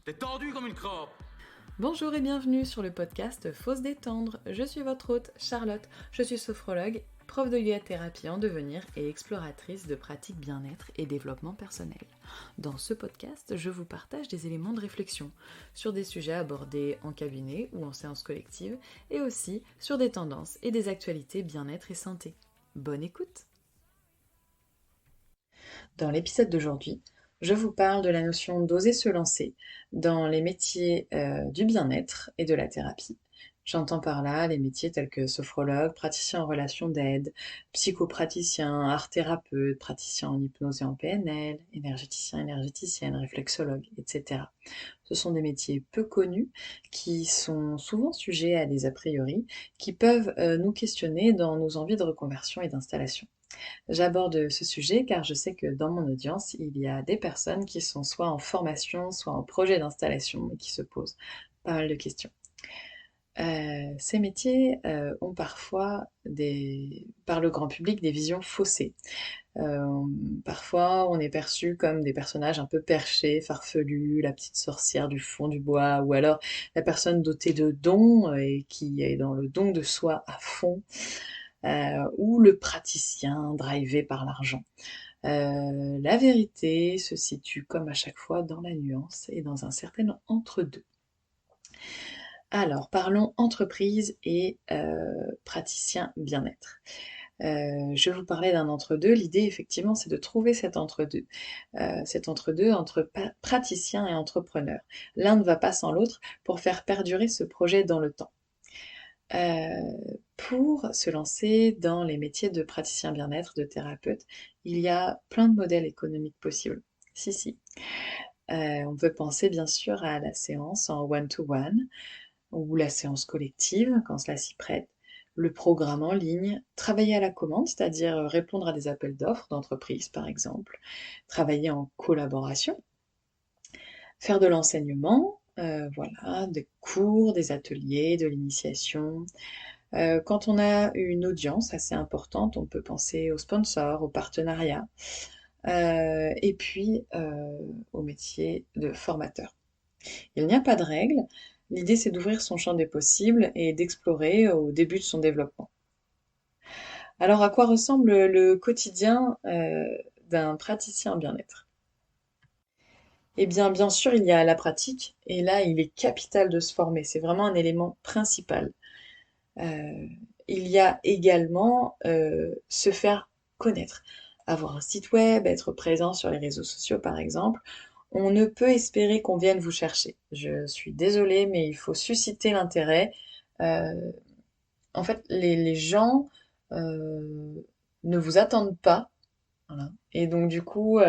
T'es tendu comme une crampe. Bonjour et bienvenue sur le podcast Faut se détendre. Je suis votre hôte Charlotte, je suis sophrologue, prof de yoga-thérapie en devenir et exploratrice de pratiques bien-être et développement personnel. Dans ce podcast, je vous partage des éléments de réflexion sur des sujets abordés en cabinet ou en séance collective et aussi sur des tendances et des actualités bien-être et santé. Bonne écoute! Dans l'épisode d'aujourd'hui, je vous parle de la notion d'oser se lancer dans les métiers du bien-être et de la thérapie. J'entends par là les métiers tels que sophrologue, praticien en relation d'aide, psychopraticien, art-thérapeute, praticien en hypnose et en PNL, énergéticien, énergéticienne, réflexologue, etc. Ce sont des métiers peu connus qui sont souvent sujets à des a priori qui peuvent nous questionner dans nos envies de reconversion et d'installation. J'aborde ce sujet car je sais que dans mon audience, il y a des personnes qui sont soit en formation, soit en projet d'installation et qui se posent pas mal de questions. Ces métiers ont parfois par le grand public des visions faussées. Parfois, on est perçu comme des personnages un peu perchés, farfelus, la petite sorcière du fond du bois, ou alors la personne dotée de dons et qui est dans le don de soi à fond, ou le praticien drivé par l'argent. La vérité se situe comme à chaque fois dans la nuance et dans un certain entre-deux. Alors, parlons entreprise et praticien bien-être. Je vous parlais d'un entre-deux. L'idée, effectivement, c'est de trouver cet entre-deux. Cet entre-deux entre praticien et entrepreneur. L'un ne va pas sans l'autre pour faire perdurer ce projet dans le temps. Pour se lancer dans les métiers de praticien bien-être, de thérapeute, il y a plein de modèles économiques possibles. Si. On peut penser bien sûr à la séance en one-to-one ou la séance collective quand cela s'y prête, le programme en ligne, travailler à la commande, c'est-à-dire répondre à des appels d'offres d'entreprise par exemple, travailler en collaboration, faire de l'enseignement, voilà, des cours, des ateliers, de l'initiation. Quand on a une audience assez importante, on peut penser aux sponsors, aux partenariats, et puis au métier de formateur. Il n'y a pas de règle, l'idée c'est d'ouvrir son champ des possibles et d'explorer au début de son développement. Alors à quoi ressemble le quotidien d'un praticien bien-être? Eh bien sûr, il y a la pratique, et là, il est capital de se former, c'est vraiment un élément principal. Euh, il y a également se faire connaître, avoir un site web, être présent sur les réseaux sociaux par exemple. On ne peut espérer qu'on vienne vous chercher. Je suis désolée, mais il faut susciter l'intérêt. Euh, En fait, les gens ne vous attendent pas, voilà. Et donc du coup,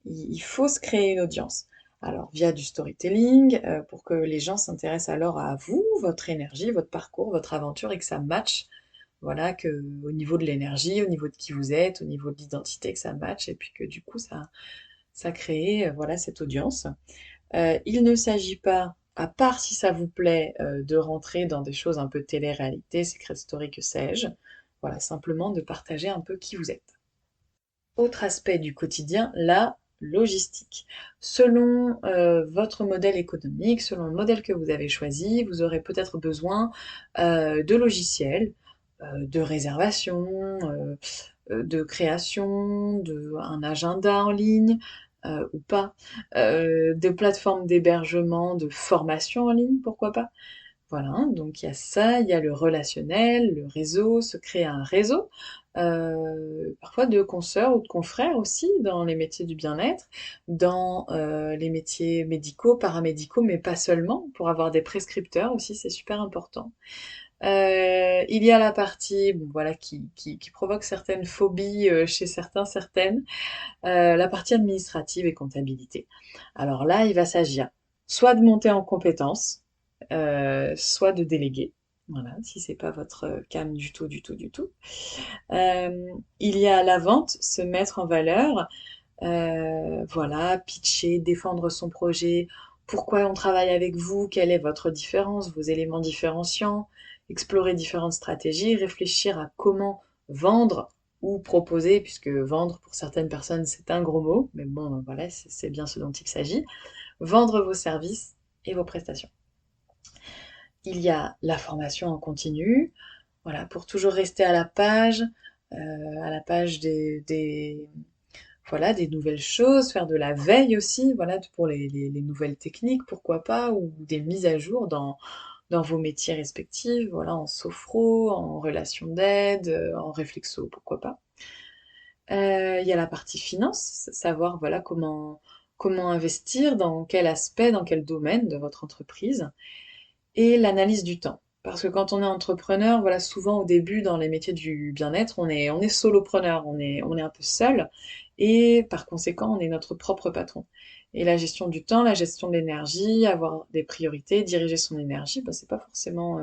il faut se créer une audience. Alors via du storytelling, pour que les gens s'intéressent alors à vous, votre énergie, votre parcours, votre aventure et que ça matche. Voilà, que au niveau de l'énergie, au niveau de qui vous êtes, au niveau de l'identité, que ça matche et puis que du coup ça crée voilà cette audience. Il ne s'agit pas, à part si ça vous plaît, de rentrer dans des choses un peu télé-réalité, Secret Story, que sais-je. Voilà, simplement de partager un peu qui vous êtes. Autre aspect du quotidien, la logistique. Selon votre modèle économique, selon le modèle que vous avez choisi, vous aurez peut-être besoin de logiciels, de réservation, de création, un agenda en ligne ou pas, de plateformes d'hébergement, de formation en ligne, pourquoi pas. Voilà, donc il y a ça, il y a le relationnel, le réseau, se créer un réseau, parfois de consoeurs ou de confrères aussi dans les métiers du bien-être, dans les métiers médicaux, paramédicaux, mais pas seulement, pour avoir des prescripteurs aussi, c'est super important. Il y a la partie bon, voilà, qui provoque certaines phobies chez certains, certaines, la partie administrative et comptabilité. Alors là, il va s'agir soit de monter en compétences, soit de déléguer. Voilà, si c'est pas votre cam du tout, du tout, du tout. Il y a la vente, se mettre en valeur, voilà, pitcher, défendre son projet, pourquoi on travaille avec vous, quelle est votre différence, vos éléments différenciants, explorer différentes stratégies, réfléchir à comment vendre ou proposer, puisque vendre pour certaines personnes c'est un gros mot, mais bon voilà, c'est bien ce dont il s'agit, vendre vos services et vos prestations. Il y a la formation en continu, voilà, pour toujours rester à la page voilà, des nouvelles choses, faire de la veille aussi, voilà, pour les nouvelles techniques, pourquoi pas, ou des mises à jour dans vos métiers respectifs, voilà, en sophro, en relation d'aide, en réflexo, pourquoi pas. Il y a la partie finance, savoir voilà comment investir, dans quel aspect, dans quel domaine de votre entreprise, et l'analyse du temps. Parce que quand on est entrepreneur, voilà, souvent au début dans les métiers du bien-être, on est solopreneur, on est un peu seul, et par conséquent, on est notre propre patron. Et la gestion du temps, la gestion de l'énergie, avoir des priorités, diriger son énergie, bah, c'est pas forcément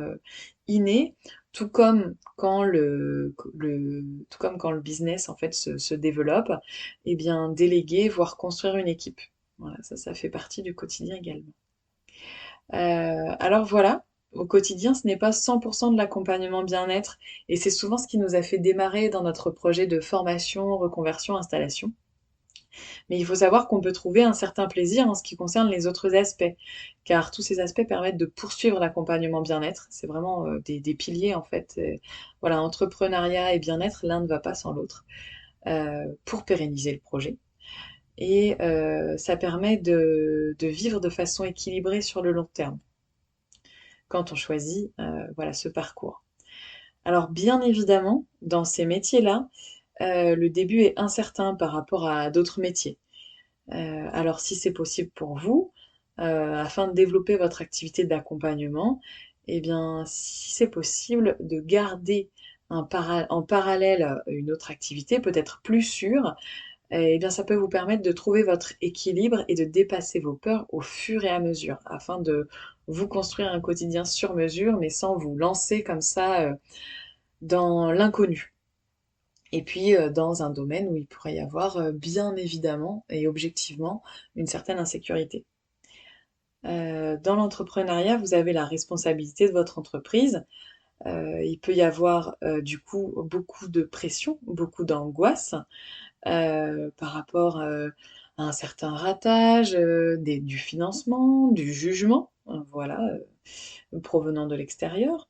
inné, tout comme tout comme quand le business en fait se développe, et bien déléguer, voire construire une équipe. Voilà, ça fait partie du quotidien également. Alors voilà, au quotidien, ce n'est pas 100% de l'accompagnement bien-être, et c'est souvent ce qui nous a fait démarrer dans notre projet de formation, reconversion, installation. Mais il faut savoir qu'on peut trouver un certain plaisir en ce qui concerne les autres aspects, car tous ces aspects permettent de poursuivre l'accompagnement bien-être. C'est vraiment des piliers en fait. Voilà, entrepreneuriat et bien-être, l'un ne va pas sans l'autre, pour pérenniser le projet. Et ça permet de vivre de façon équilibrée sur le long terme quand on choisit voilà, ce parcours. Alors bien évidemment, dans ces métiers-là, le début est incertain par rapport à d'autres métiers. Alors si c'est possible pour vous, afin de développer votre activité d'accompagnement, eh bien si c'est possible de garder en parallèle une autre activité peut-être plus sûre, eh bien ça peut vous permettre de trouver votre équilibre et de dépasser vos peurs au fur et à mesure, afin de vous construire un quotidien sur mesure, mais sans vous lancer comme ça dans l'inconnu. Et puis dans un domaine où il pourrait y avoir bien évidemment et objectivement une certaine insécurité. Dans l'entrepreneuriat, vous avez la responsabilité de votre entreprise. Il peut y avoir du coup beaucoup de pression, beaucoup d'angoisse par rapport à un certain ratage, du financement, du jugement, voilà, provenant de l'extérieur.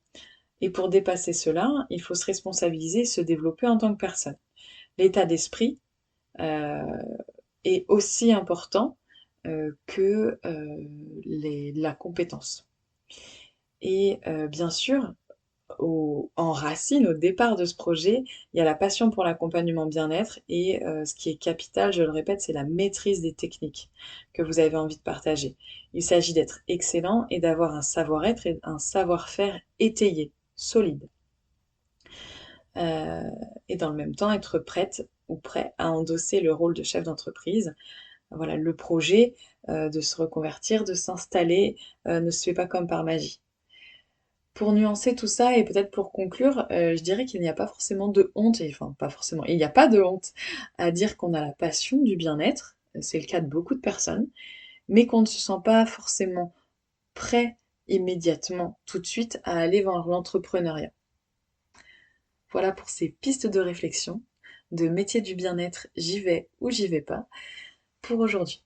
Et pour dépasser cela, il faut se responsabiliser et se développer en tant que personne. L'état d'esprit euh, est aussi important que la compétence. Et bien sûr, en racine, au départ de ce projet, il y a la passion pour l'accompagnement bien-être et ce qui est capital, je le répète, c'est la maîtrise des techniques que vous avez envie de partager. Il s'agit d'être excellent et d'avoir un savoir-être et un savoir-faire étayé, solide. Euh, et dans le même temps, être prête ou prêt à endosser le rôle de chef d'entreprise. Voilà, le projet de se reconvertir, de s'installer, ne se fait pas comme par magie. Pour nuancer tout ça et peut-être pour conclure, je dirais qu'il n'y a pas forcément de honte, et enfin pas forcément, il n'y a pas de honte à dire qu'on a la passion du bien-être, c'est le cas de beaucoup de personnes, mais qu'on ne se sent pas forcément prêt immédiatement, tout de suite, à aller vers l'entrepreneuriat. Voilà pour ces pistes de réflexion, de métier du bien-être, j'y vais ou j'y vais pas, pour aujourd'hui.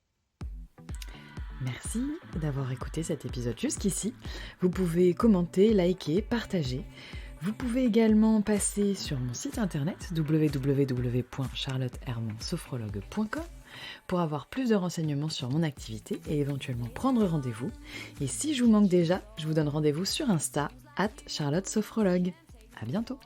Merci d'avoir écouté cet épisode jusqu'ici. Vous pouvez commenter, liker, partager. Vous pouvez également passer sur mon site internet www.charlottehermansophrologue.com pour avoir plus de renseignements sur mon activité et éventuellement prendre rendez-vous. Et si je vous manque déjà, je vous donne rendez-vous sur Insta @charlottesophrologue. À bientôt.